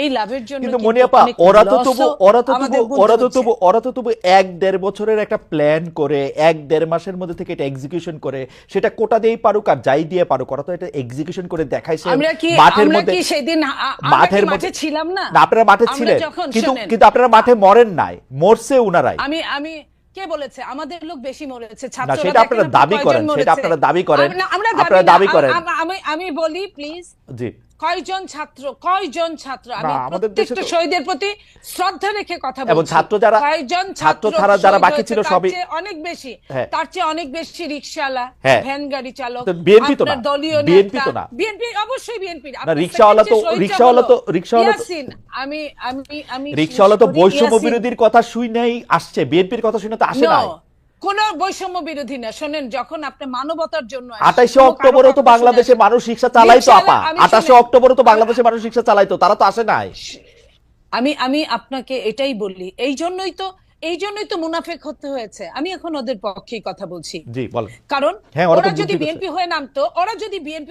এই লাভের জন্য কিন্তু মনিয়াপা ওরা তো তবু 1-1.5 বছরের একটা প্ল্যান করে 1-1.5 মাসের মধ্যে থেকে এটা এক্সিকিউশন করে সেটা কোটা দিয়েই পারুক আর যাই দিয়ে পারুক, ওরা তো এটা এক্সিকিউশন করে দেখাইছে মাঠের মধ্যে। সেদিন মাঠের মধ্যে ছিলাম না, আপনারা মাঠে ছিলেন, কিন্তু আপনারা মাঠে মরেন নাই, মরছে উনারাই। আমি কে বলেছে আমাদের লোক বেশি মরেছে? ছাত্ররা, সেটা আপনারা দাবি করেন, সেটা আপনারা দাবি করেন, আপনারা দাবি করেন। আমি বলি প্লিজ, জি, কয়জন ছাত্র আমি প্রত্যেকটা শহীদের প্রতি শ্রদ্ধা রেখে কথা বলছি, এবং ছাত্র ছাড়া যারা বাকি ছিল সবই অনেক বেশি, তার চেয়ে অনেক বেশি রিকশাওয়ালা, ভ্যান গাড়ি চালক, বিএনপি তো না, দলীয় বিএনপি তো না, বিএনপি অবশ্যই বিএনপি না, রিকশাওয়ালা তো বৈষম্য বিরোধীর কথা শুই নাই আসছে, বিএনপির কথা শুনে তো আসে নাই। কোন বৈষম্য বিরোধী না, শোনেন, যখন আপনি মানবতার জন্য 28 অক্টোবরও তো বাংলাদেশে মানুষ রিকশা চালাইতো আপা, 28 অক্টোবরও তো বাংলাদেশে মানুষ রিকশা চালাইতো, তারা তো আসে নাই। আমি আপনাকে এটাই বলি, এই জন্যই তো মুনাফেক হতে হয়েছে। আমি এখন ওদের পক্ষেই কথা বলছি। জি বলেন। কারণ ওরা যদি বিএনপি হয়ে নামতো,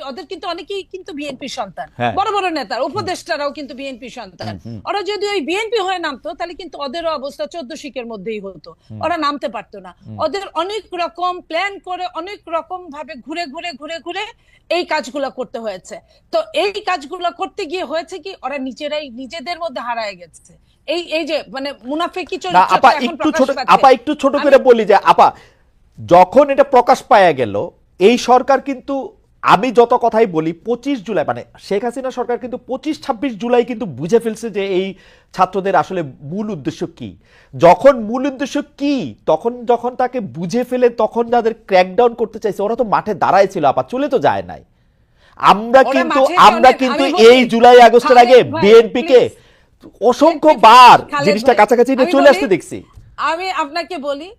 ওদের কিন্তু অনেকেই কিন্তু বিএনপি সন্তান, বড় বড় নেতা উপদেষ্টারাও কিন্তু বিএনপি সন্তান। ওরা যদি ওই বিএনপি হয়ে নামতো তাহলে কিন্তু ওদেরও অবস্থা 14 শিকের মধ্যেই হতো, ওরা নামতে পারতো না। ওদের অনেক রকম প্ল্যান করে অনেক রকম ভাবে ঘুরে ঘুরে এই কাজগুলো করতে হয়েছে। তো এই কাজগুলো করতে গিয়ে হয়েছে কি, ওরা নিজেদের মধ্যে হারায় গেছে। এই যে মানে মুনাফেকি চরিত্র। আপা একটু ছোট করে বলি যে আপা, যখন এটা প্রকাশ পাওয়া গেল, এই সরকার কিন্তু, আমি যত কথাই বলি, 25 জুলাই মানে শেখ হাসিনা সরকার কিন্তু 25-26 জুলাই কিন্তু বুঝে ফেলছে যে এই ছাত্রদের আসলে মূল উদ্দেশ্য কি। যখন মূল উদ্দেশ্য কি, যখন তাকে বুঝে ফেলে তখন যাদের ক্র্যাকডাউন করতে চাইছে ওরা তো মাঠে দাঁড়ায় ছিল আপা, চলে তো যায় নাই। আমরা কিন্তু এই জুলাই আগস্টের আগে বিএনপিকে অসংখ্য বার জিনিসটা কাছাকাছি নিয়ে চলে আসতে দেখছি। আমি আপনাকে বলি,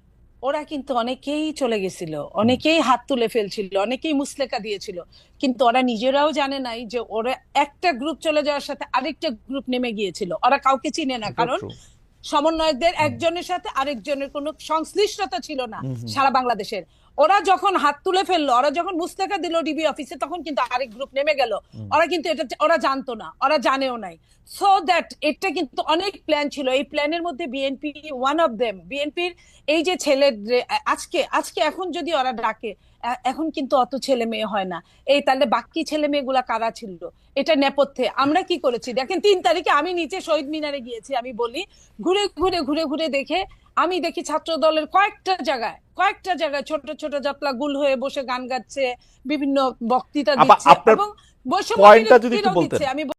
ওরা কিন্তু অনেকেই চলে গেছিল, অনেকেই হাত তুলে ফেলছিল, অনেকেই মুসলেকা দিয়েছিল, কিন্তু ওরা নিজেরাও জানে নাই যে ওরা একটা গ্রুপ চলে যাওয়ার সাথে আরেকটা গ্রুপ নেমে গিয়েছিল। ওরা কাউকে চিনে না, কারণ সমন্বয়কদের একজনের সাথে আরেকজনের কোনো সংশ্লিষ্টতা ছিল না সারা বাংলাদেশের। ওরা যখন হাত তুলে ফেললো, ওরা যখন মুস্তাকা দিল ডিবি অফিসে, তখন কিন্তু আরেক গ্রুপ নেমে গেল। ওরা কিন্তু ওরা জানতো না, ওরা জানেও নাই। সো দ্যাট এটা কিন্তু অনেক প্ল্যান ছিল। এই প্ল্যানের মধ্যে বিএনপি ওয়ান অফ দেম। বিএনপির এই যে ছেলে আজকে এখন যদি ওরা ডাকে, এখন কিন্তু অত ছেলে মেয়ে হয় না। তাহলে বাকি ছেলে মেয়েগুলা কারা ছিল এটা নেপথ্যে? আমরা কি করেছি দেখেন, 3 তারিখে আমি নিচে শহীদ মিনারে গিয়েছি। আমি বলি, ঘুরে দেখে আমি দেখি ছাত্র দলের কয়েকটা জায়গায় ছোট ছোট জাতলা গুল হয়ে বসে গান গাচ্ছে, বিভিন্ন বক্তৃতা দিচ্ছে এবং বৈষম্য বিরোধী দিচ্ছে। আমি